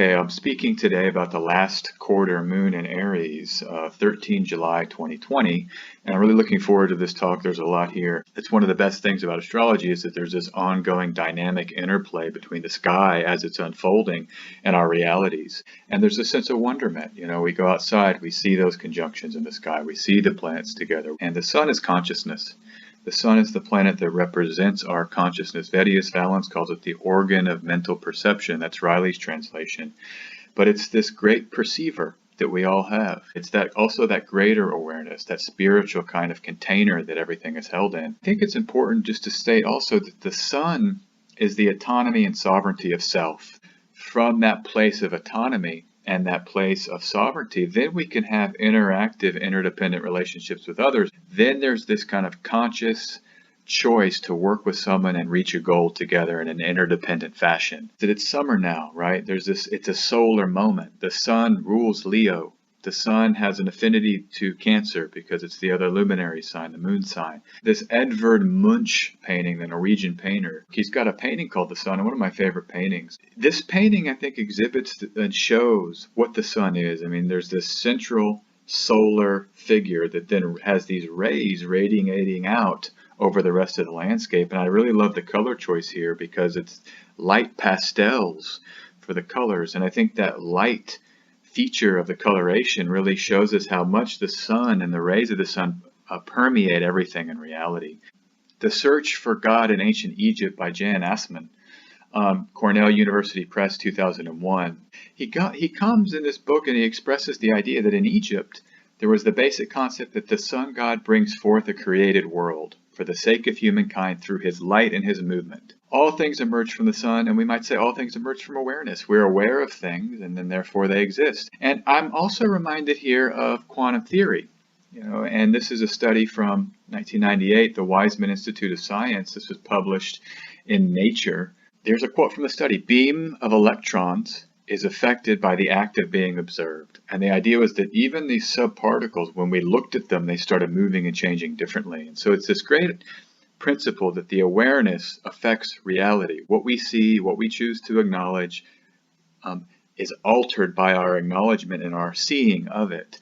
Okay, I'm speaking today about the last quarter moon in Aries, 13 July 2020, and I'm really looking forward to this talk. There's a lot here. It's one of the best things about astrology is that there's this ongoing dynamic interplay between the sky as it's unfolding and our realities. And there's a sense of wonderment. You know, we go outside, we see those conjunctions in the sky, we see the planets together, and the sun is consciousness. The sun is the planet that represents our consciousness. Vettius Valens calls it the organ of mental perception. That's Riley's translation. But it's this great perceiver that we all have. It's that also that greater awareness, that spiritual kind of container that everything is held in. I think it's important just to state also that the sun is the autonomy and sovereignty of self. From that place of autonomy and that place of sovereignty, then we can have interactive, interdependent relationships with others. Then there's this kind of conscious choice to work with someone and reach a goal together in an interdependent fashion. That it's summer now, right? It's a solar moment. The sun rules Leo. The sun has an affinity to Cancer because it's the other luminary sign, the moon sign. This Edvard Munch painting, the Norwegian painter, he's got a painting called The Sun, and one of my favorite paintings. This painting, I think, exhibits and shows what the sun is. I mean, there's this central solar figure that then has these rays radiating out over the rest of the landscape. And I really love the color choice here because it's light pastels for the colors. And I think that light feature of the coloration really shows us how much the sun and the rays of the sun permeate everything in reality. The Search for God in Ancient Egypt by Jan Assmann, Cornell University Press, 2001. He comes in this book and he expresses the idea that in Egypt there was the basic concept that the sun god brings forth a created world for the sake of humankind through his light and his movement. All things emerge from the sun, and we might say all things emerge from awareness. We're aware of things, and then therefore they exist. And I'm also reminded here of quantum theory, and this is a study from 1998, the Weizmann Institute of Science. This was published in Nature. There's a quote from the study: "Beam of electrons is affected by the act of being observed." And the idea was that even these subparticles, when we looked at them, they started moving and changing differently. And so it's this great principle that the awareness affects reality. What we see, what we choose to acknowledge, is altered by our acknowledgement and our seeing of it.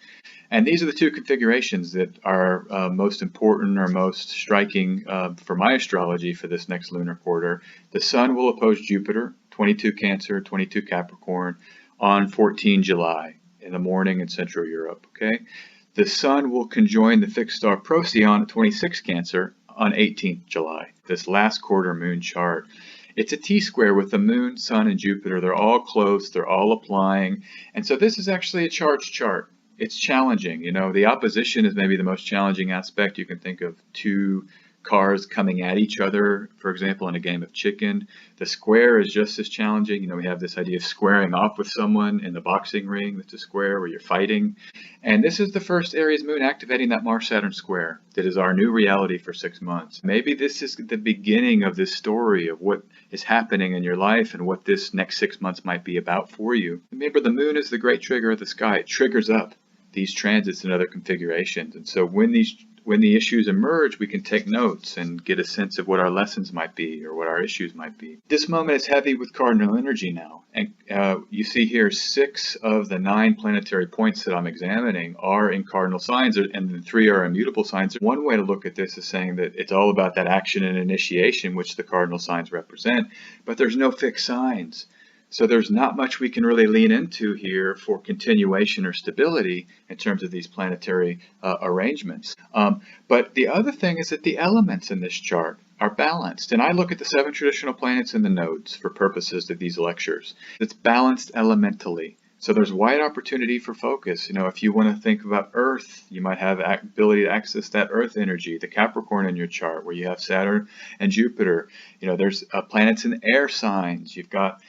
And these are the two configurations that are most important or most striking for my astrology for this next lunar quarter. The sun will oppose Jupiter, 22 Cancer, 22 Capricorn, on 14 July in the morning in Central Europe. Okay, the sun will conjoin the fixed star Procyon at 26 Cancer on 18th July, this last quarter moon chart. It's a T-square with the moon, sun, and Jupiter. They're all close, they're all applying. And so this is actually a charged chart. It's challenging. The opposition is maybe the most challenging aspect. You can think of two cars coming at each other, for example, in a game of chicken. The square is just as challenging. We have this idea of squaring off with someone in the boxing ring. That's a square where you're fighting. And this is the first Aries moon activating that Mars-Saturn square that is our new reality for 6 months. Maybe this is the beginning of this story of what is happening in your life and what this next 6 months might be about for you. Remember, the moon is the great trigger of the sky. It triggers up these transits and other configurations. And so when the issues emerge, we can take notes and get a sense of what our lessons might be or what our issues might be. This moment is heavy with cardinal energy now. And you see here 6 of the 9 planetary points that I'm examining are in cardinal signs, and the 3 are immutable signs. One way to look at this is saying that it's all about that action and initiation, which the cardinal signs represent, but there's no fixed signs. So there's not much we can really lean into here for continuation or stability in terms of these planetary arrangements. But the other thing is that the elements in this chart are balanced. And I look at the 7 traditional planets in the nodes for purposes of these lectures. It's balanced elementally. So there's wide opportunity for focus. If you want to think about Earth, you might have ability to access that Earth energy, the Capricorn in your chart where you have Saturn and Jupiter. There's planets in air signs. You've got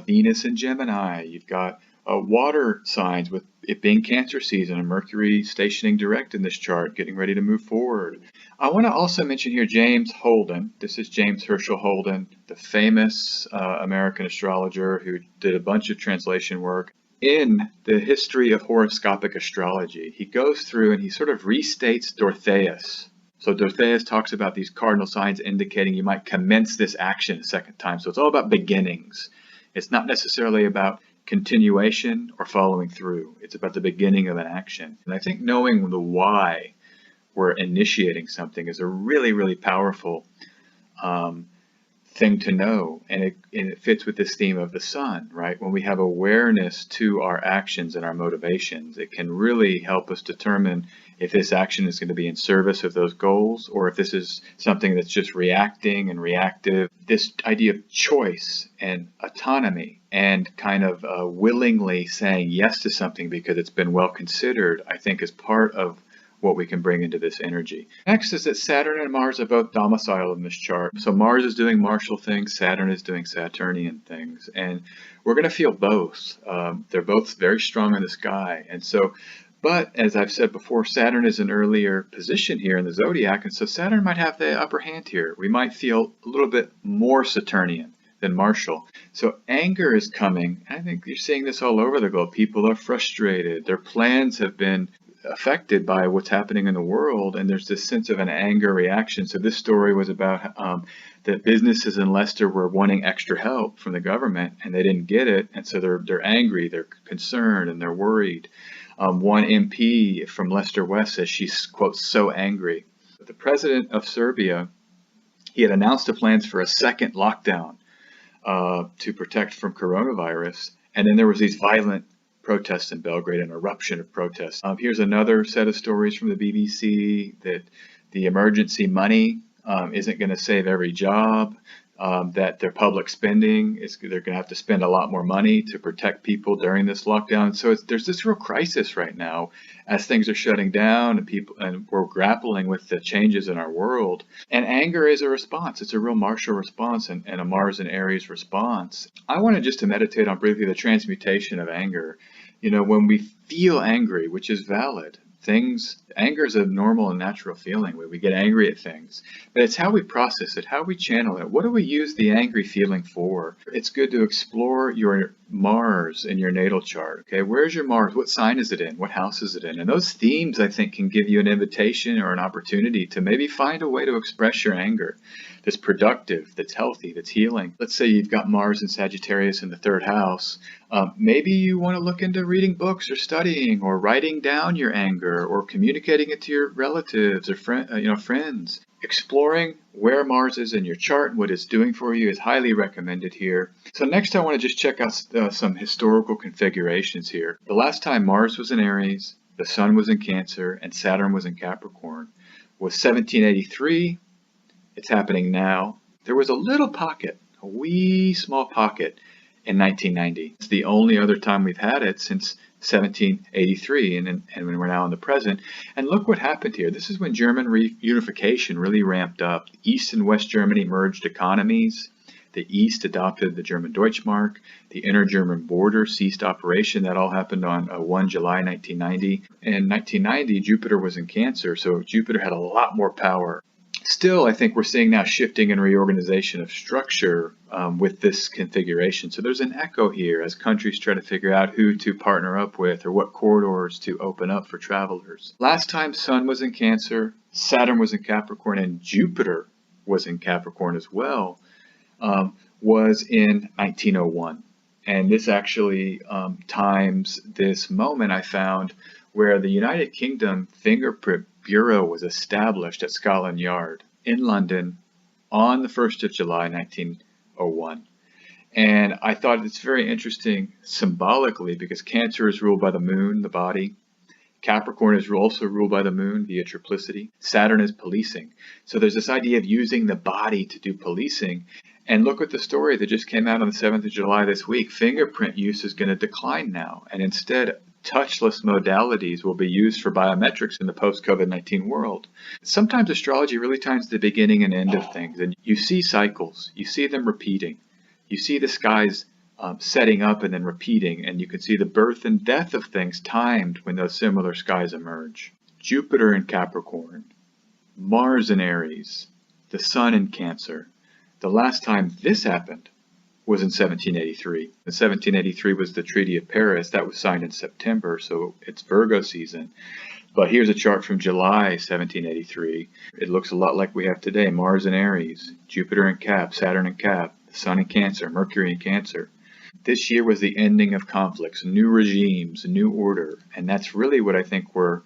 Venus and Gemini. You've got water signs with it being Cancer season and Mercury stationing direct in this chart, getting ready to move forward. I want to also mention here James Holden. This is James Herschel Holden, the famous American astrologer who did a bunch of translation work. In the history of horoscopic astrology, he goes through and he sort of restates Dorotheus. So Dorotheus talks about these cardinal signs indicating you might commence this action a second time. So it's all about beginnings. It's not necessarily about continuation or following through. It's about the beginning of an action. And I think knowing the why we're initiating something is a really, really powerful thing to know, and it fits with this theme of the sun, right? When we have awareness to our actions and our motivations, it can really help us determine if this action is going to be in service of those goals, or if this is something that's just reacting and reactive. This idea of choice and autonomy and kind of willingly saying yes to something because it's been well considered, I think is part of what we can bring into this energy. Next is that Saturn and Mars are both domiciled in this chart. So Mars is doing martial things, Saturn is doing Saturnian things, and we're going to feel both. They're both very strong in the sky, and so, but as I've said before, Saturn is an earlier position here in the zodiac, and so Saturn might have the upper hand here. We might feel a little bit more Saturnian than martial. So anger is coming. I think you're seeing this all over the globe. People are frustrated. Their plans have been affected by what's happening in the world, and there's this sense of an anger reaction. So this story was about that businesses in Leicester were wanting extra help from the government, and they didn't get it, and so they're angry, they're concerned, and they're worried. One MP from Leicester West says she's, quote, so angry. But the president of Serbia, he had announced the plans for a second lockdown to protect from coronavirus, and then there was these violent protests in Belgrade, an eruption of protests. Here's another set of stories from the BBC that the emergency money isn't going to save every job, that their public spending they're going to have to spend a lot more money to protect people during this lockdown. So there's this real crisis right now as things are shutting down and we're grappling with the changes in our world. And anger is a response. It's a real martial response and a Mars and Aries response. I wanted just to meditate on briefly the transmutation of anger. You know, when we feel angry, which is valid, anger is a normal and natural feeling where we get angry at things, but it's how we process it, how we channel it. What do we use the angry feeling for? It's good to explore your Mars in your natal chart. Okay, where's your Mars? What sign is it in? What house is it in? And those themes, I think, can give you an invitation or an opportunity to maybe find a way to express your anger that's productive, that's healthy, that's healing. Let's say you've got Mars and Sagittarius in the third house. Maybe you want to look into reading books or studying or writing down your anger or communicating it to your relatives or friends. Exploring where Mars is in your chart and what it's doing for you is highly recommended here. So next I want to just check out some historical configurations here. The last time Mars was in Aries, the Sun was in Cancer, and Saturn was in Capricorn was 1783. It's happening now. There was a little pocket, a wee small pocket in 1990. It's the only other time we've had it since 1783, and we're now in the present. And look what happened here. This is when German reunification really ramped up. East and West Germany merged economies. The East adopted the German Deutschmark. The inter-German border ceased operation. That all happened on 1 July 1990. In 1990, Jupiter was in Cancer, so Jupiter had a lot more power. Still, I think we're seeing now shifting and reorganization of structure with this configuration. So there's an echo here as countries try to figure out who to partner up with or what corridors to open up for travelers. Last time Sun was in Cancer, Saturn was in Capricorn, and Jupiter was in Capricorn as well, was in 1901. And this actually times this moment I found where the United Kingdom fingerprint Bureau was established at Scotland Yard in London on the 1st of July 1901. And I thought it's very interesting symbolically because Cancer is ruled by the moon, the body. Capricorn is also ruled by the moon via triplicity. Saturn is policing. So there's this idea of using the body to do policing. And look at the story that just came out on the 7th of July this week. Fingerprint use is going to decline now. And instead, touchless modalities will be used for biometrics in the post-COVID-19 world. Sometimes astrology really times the beginning and end of things, and you see cycles, you see them repeating, you see the skies setting up and then repeating, and you can see the birth and death of things timed when those similar skies emerge. Jupiter in Capricorn, Mars in Aries, the Sun in Cancer. The last time this happened was in 1783. In 1783 was the Treaty of Paris. That was signed in September, so it's Virgo season. But here's a chart from July 1783. It looks a lot like we have today. Mars in Aries, Jupiter in Cap, Saturn in Cap, the Sun in Cancer, Mercury in Cancer. This year was the ending of conflicts, new regimes, new order, and that's really what I think we're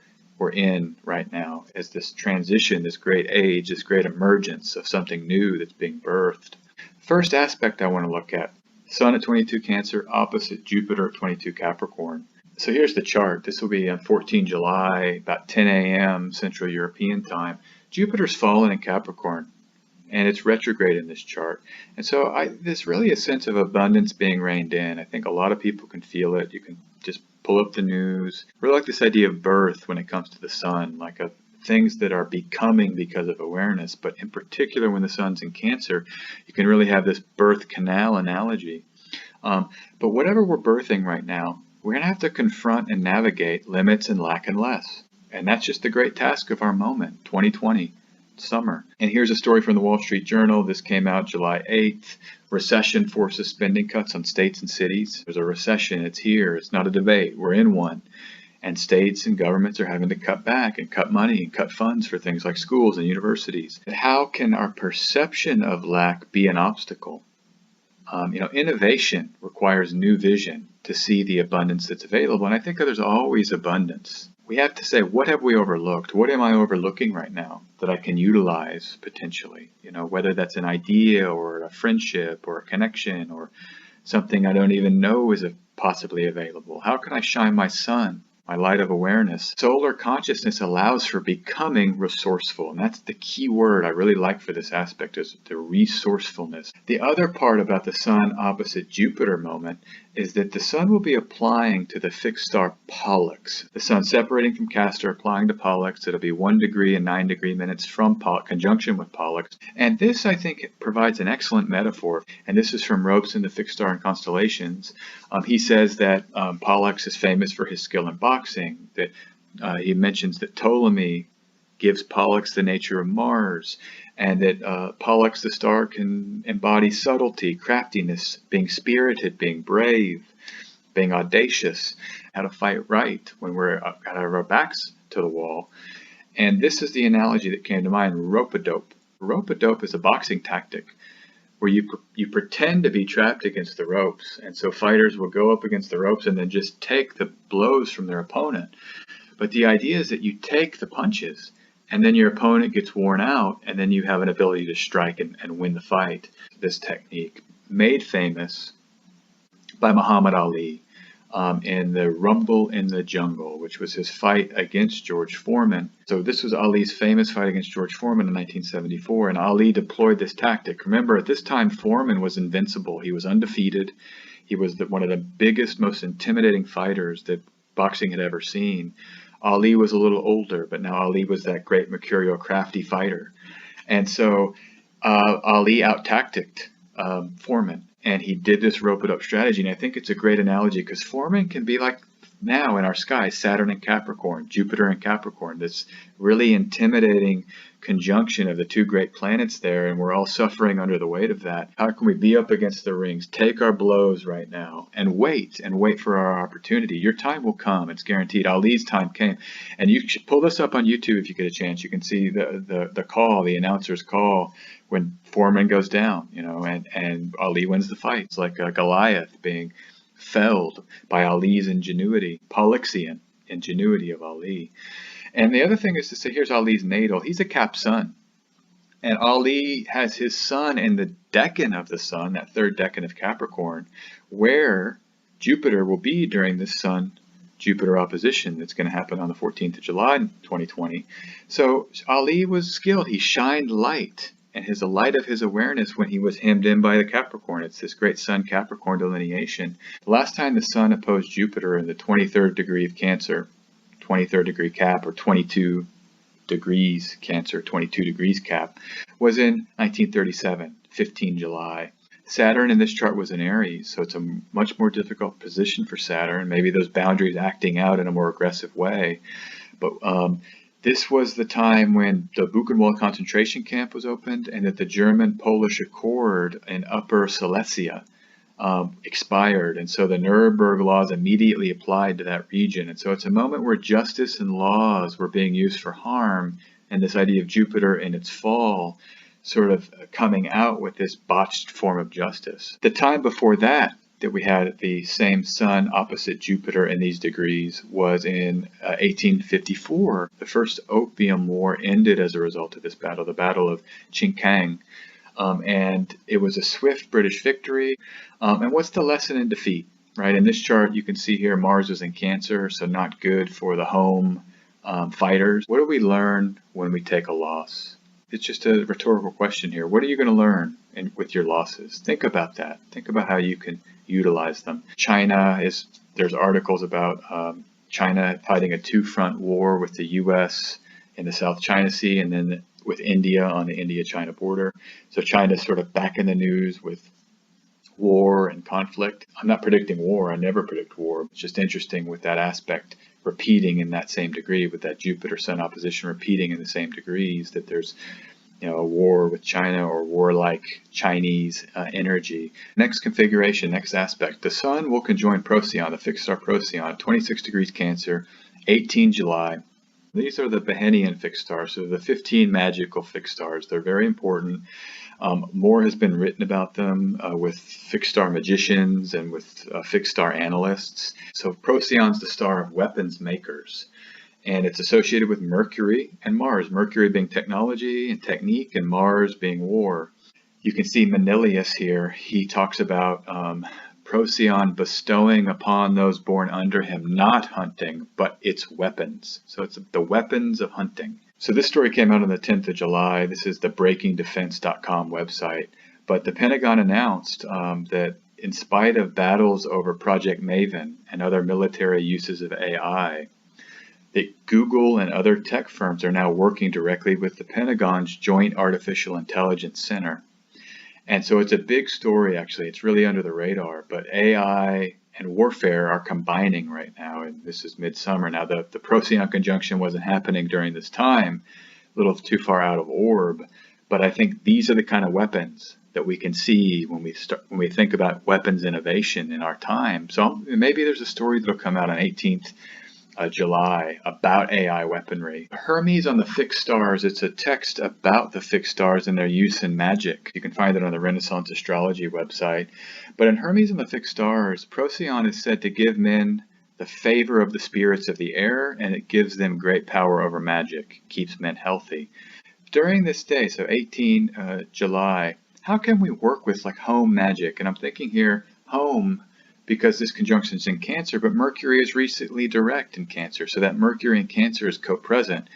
in right now, is this transition, this great age, this great emergence of something new that's being birthed. First aspect I want to look at, Sun at 22 Cancer opposite Jupiter at 22 Capricorn. So here's the chart. This will be on 14 July, about 10 a.m. Central European time. Jupiter's fallen in Capricorn, and it's retrograde in this chart. And so there's really a sense of abundance being reined in. I think a lot of people can feel it. You can just pull up the news. Really like this idea of birth when it comes to the sun, like of things that are becoming because of awareness. But in particular, when the sun's in Cancer, you can really have this birth canal analogy. But whatever we're birthing right now, we're going to have to confront and navigate limits and lack and less. And that's just the great task of our moment, 2020, summer. And here's a story from the Wall Street Journal. This came out July 8th. Recession forces spending cuts on states and cities. There's a recession. It's here. It's not a debate. We're in one. And states and governments are having to cut back and cut money and cut funds for things like schools and universities. How can our perception of lack be an obstacle? Innovation requires new vision to see the abundance that's available. And I think there's always abundance. We have to say, what have we overlooked? What am I overlooking right now that I can utilize potentially? Whether that's an idea or a friendship or a connection or something I don't even know is possibly available. How can I shine my sun, my light of awareness? Solar consciousness allows for becoming resourceful. And that's the key word I really like for this aspect, is the resourcefulness. The other part about the sun opposite Jupiter moment is that the sun will be applying to the fixed star Pollux. The sun separating from Castor, applying to Pollux. It'll be 1 degree and 9 degree minutes from conjunction with Pollux. And this, I think, provides an excellent metaphor. And this is from Ropes in the Fixed Star and Constellations. He says that Pollux is famous for his skill in boxing. That he mentions that Ptolemy gives Pollux the nature of Mars, and that Pollux the star can embody subtlety, craftiness, being spirited, being brave, being audacious, how to fight right when we're got our backs to the wall. And this is the analogy that came to mind, rope-a-dope. Rope-a-dope is a boxing tactic where you pretend to be trapped against the ropes, and so fighters will go up against the ropes and then just take the blows from their opponent. But the idea is that you take the punches, and then your opponent gets worn out, and then you have an ability to strike and win the fight. This technique, made famous by Muhammad Ali in the Rumble in the Jungle, which was his fight against George Foreman. So this was Ali's famous fight against George Foreman in 1974, and Ali deployed this tactic. Remember, at this time, Foreman was invincible. He was undefeated. He was one of the biggest, most intimidating fighters that boxing had ever seen. Ali was a little older, but now Ali was that great mercurial, crafty fighter. And so Ali out-tacticked Foreman, and he did this rope-it-up strategy. And I think it's a great analogy because Foreman can be like now in our sky, Saturn and Capricorn, Jupiter and Capricorn, this really intimidating conjunction of the two great planets there, and we're all suffering under the weight of that. How can we be up against the rings, take our blows right now, and wait for our opportunity? Your time will come. It's guaranteed. Ali's time came. And you should pull this up on YouTube if you get a chance. You can see the call, the announcer's call when Foreman goes down, and Ali wins the fight. It's like Goliath being felled by Ali's ingenuity, Polluxian ingenuity of Ali. And the other thing is to say, here's Ali's natal. He's a Cap sun. And Ali has his sun in the decan of the sun, that third decan of Capricorn, where Jupiter will be during this Sun-Jupiter opposition that's going to happen on the 14th of July, 2020. So Ali was skilled. He shined light. And the light of his awareness when he was hemmed in by the Capricorn. It's this great Sun-Capricorn delineation. The last time the Sun opposed Jupiter in the 23rd degree of Cancer, 23rd degree Cap, or 22 degrees Cancer, 22 degrees Cap, was in 1937, 15 July. Saturn in this chart was in Aries, so it's a much more difficult position for Saturn. Maybe those boundaries acting out in a more aggressive way. But this was the time when the Buchenwald concentration camp was opened, and that the German-Polish Accord in Upper Silesia expired. And so the Nuremberg laws immediately applied to that region. And so it's a moment where justice and laws were being used for harm, and this idea of Jupiter in its fall sort of coming out with this botched form of justice. The time before that, that we had the same sun opposite Jupiter in these degrees was in 1854. The first Opium War ended as a result of this battle, the Battle of Chinkang. And it was a swift British victory. And what's the lesson in defeat, right? In this chart, you can see here Mars is in Cancer, so not good for the home fighters. What do we learn when we take a loss? It's just a rhetorical question here. What are you going to learn with your losses? Think about that. Think about how you can utilize them. There's articles about China fighting a two-front war with the U.S. in the South China Sea, and then with India on the India-China border. So China's sort of back in the news with war and conflict. I'm not predicting war. I never predict war. It's just interesting with that aspect repeating in that same degree, with that Jupiter-Sun opposition repeating in the same degrees, that there's a war with China or war-like Chinese energy. Next configuration, next aspect. The Sun will conjoin Procyon, the fixed star Procyon, at 26 degrees Cancer, 18 July. These are the Behenian fixed stars, so the 15 magical fixed stars. They're very important. More has been written about them with fixed star magicians and with fixed star analysts. So Procyon's the star of weapons makers, and it's associated with Mercury and Mars. Mercury being technology and technique, and Mars being war. You can see Menelaus here. He talks about Procyon bestowing upon those born under him not hunting, but its weapons. So it's the weapons of hunting. So this story came out on the 10th of July. This is the breakingdefense.com website. But the Pentagon announced that in spite of battles over Project Maven and other military uses of AI, that Google and other tech firms are now working directly with the Pentagon's Joint Artificial Intelligence Center. And so it's a big story, actually. It's really under the radar, but AI and warfare are combining right now, and this is midsummer. Now, the Procyon conjunction wasn't happening during this time, a little too far out of orb, but I think these are the kind of weapons that we can see when we think about weapons innovation in our time. So maybe there's a story that'll come out on 18th July about AI weaponry. Hermes on the fixed stars, it's a text about the fixed stars and their use in magic. You can find it on the Renaissance Astrology website. But in Hermes on the fixed stars, Procyon is said to give men the favor of the spirits of the air, and it gives them great power over magic, keeps men healthy. During this day, so 18 July, how can we work with like home magic? And I'm thinking here, home, because this conjunction is in Cancer, but Mercury is recently direct in Cancer, so that Mercury in Cancer is co-present.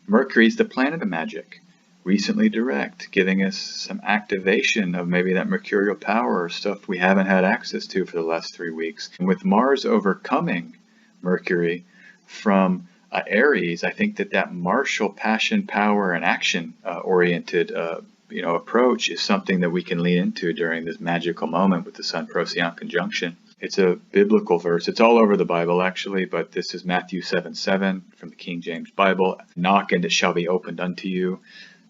Mercury is the planet of magic, recently direct, giving us some activation of maybe that mercurial power or stuff we haven't had access to for the last 3 weeks. And with Mars overcoming Mercury from Aries, I think that martial passion, power, and action oriented approach is something that we can lean into during this magical moment with the Sun Procyon conjunction. It's a biblical verse. It's all over the Bible, actually, but this is Matthew 7:7 from the King James Bible. Knock and it shall be opened unto you.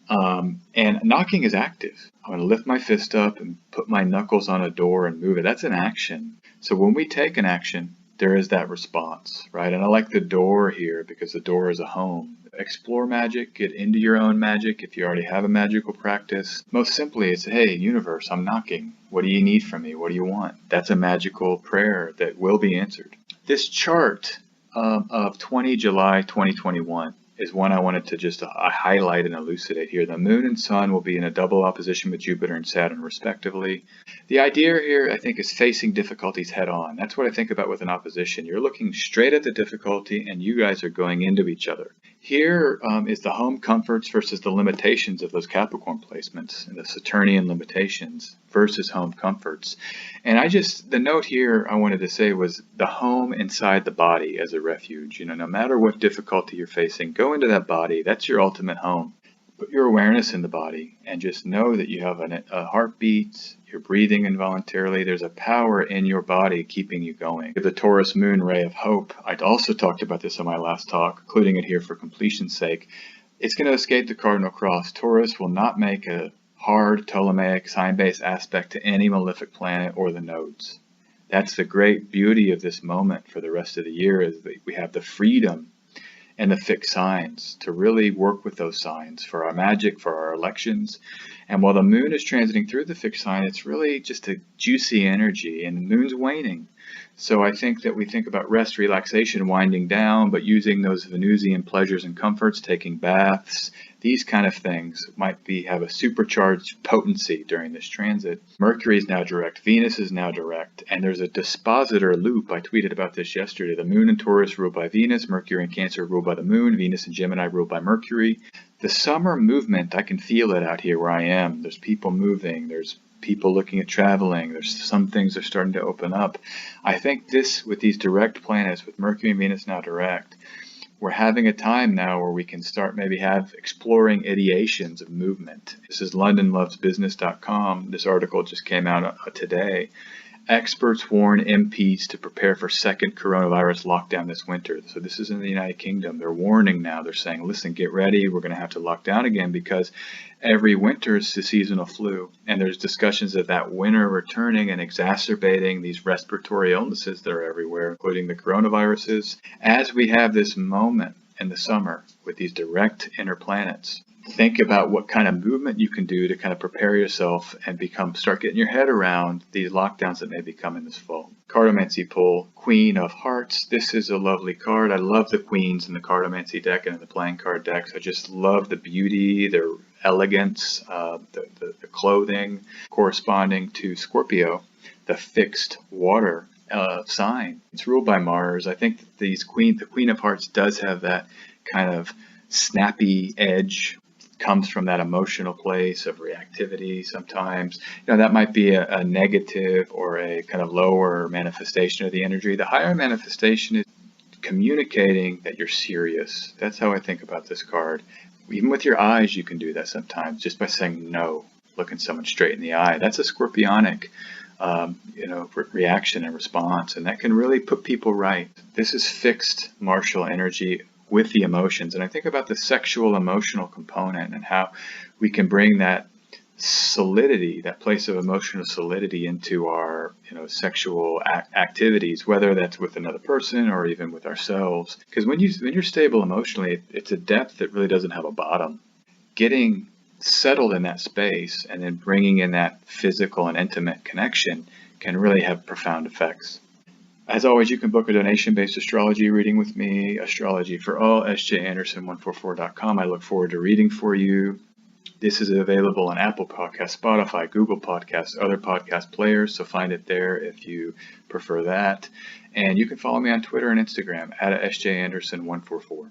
And knocking is active. I'm going to lift my fist up and put my knuckles on a door and move it. That's an action. So when we take an action, there is that response, right? And I like the door here because the door is a home. Explore magic, get into your own magic if you already have a magical practice. Most simply, it's, hey, universe, I'm knocking. What do you need from me? What do you want? That's a magical prayer that will be answered. This chart of 20 July 2021 is one I wanted to just highlight and elucidate here. The Moon and Sun will be in a double opposition with Jupiter and Saturn, respectively. The idea here, I think, is facing difficulties head on. That's what I think about with an opposition. You're looking straight at the difficulty, and you guys are going into each other. Here is the home comforts versus the limitations of those Capricorn placements, and the Saturnian limitations versus home comforts. And the note here I wanted to say was the home inside the body as a refuge. No matter what difficulty you're facing, go into that body. That's your ultimate home. Put your awareness in the body and just know that you have a heartbeat, you're breathing involuntarily. There's a power in your body keeping you going. The Taurus moon ray of hope. I also talked about this in my last talk, including it here for completion's sake. It's going to escape the cardinal cross. Taurus will not make a hard Ptolemaic sign-based aspect to any malefic planet or the nodes. That's the great beauty of this moment for the rest of the year, is that we have the freedom and the fixed signs to really work with those signs for our magic, for our elections. And while the moon is transiting through the fixed sign, it's really just a juicy energy, and the moon's waning. So I think that we think about rest, relaxation, winding down, but using those Venusian pleasures and comforts, taking baths, these kind of things might have a supercharged potency during this transit. Mercury is now direct, Venus is now direct, and there's a dispositor loop. I tweeted about this yesterday. The moon in Taurus ruled by Venus, Mercury in Cancer ruled by the moon, Venus in Gemini ruled by Mercury. The summer movement, I can feel it out here where I am. There's people moving, there's people looking at traveling, there's some things are starting to open up. I think this, with these direct planets, with Mercury and Venus now direct, we're having a time now where we can start maybe exploring ideations of movement. This is LondonLovesBusiness.com. This article just came out today. Experts warn MPs to prepare for second coronavirus lockdown this winter. So this is in the United Kingdom. They're warning now. They're saying, listen, get ready. We're going to have to lock down again because every winter is the seasonal flu. And there's discussions of that winter returning and exacerbating these respiratory illnesses that are everywhere, including the coronaviruses. As we have this moment in the summer with these direct inner planets, think about what kind of movement you can do to kind of prepare yourself and start getting your head around these lockdowns that may be coming this fall. Cartomancy pull, Queen of Hearts. This is a lovely card. I love the queens in the Cartomancy deck and in the playing card decks. I just love the beauty, their elegance, the clothing corresponding to Scorpio, the fixed water sign. It's ruled by Mars. I think that the Queen of Hearts does have that kind of snappy edge, comes from that emotional place of reactivity sometimes. That might be a negative or a kind of lower manifestation of the energy. The higher manifestation is communicating that you're serious. That's how I think about this card. Even with your eyes, you can do that sometimes, just by saying no, looking someone straight in the eye. That's a scorpionic reaction and response, and that can really put people right. This is fixed martial energy with the emotions. And I think about the sexual emotional component and how we can bring that solidity, that place of emotional solidity into our sexual activities, whether that's with another person or even with ourselves. Because when you're stable emotionally, it's a depth that really doesn't have a bottom. Getting settled in that space and then bringing in that physical and intimate connection can really have profound effects. As always, you can book a donation-based astrology reading with me, Astrology for All, sjanderson144.com. I look forward to reading for you. This is available on Apple Podcasts, Spotify, Google Podcasts, other podcast players, so find it there if you prefer that. And you can follow me on Twitter and Instagram at sjanderson144.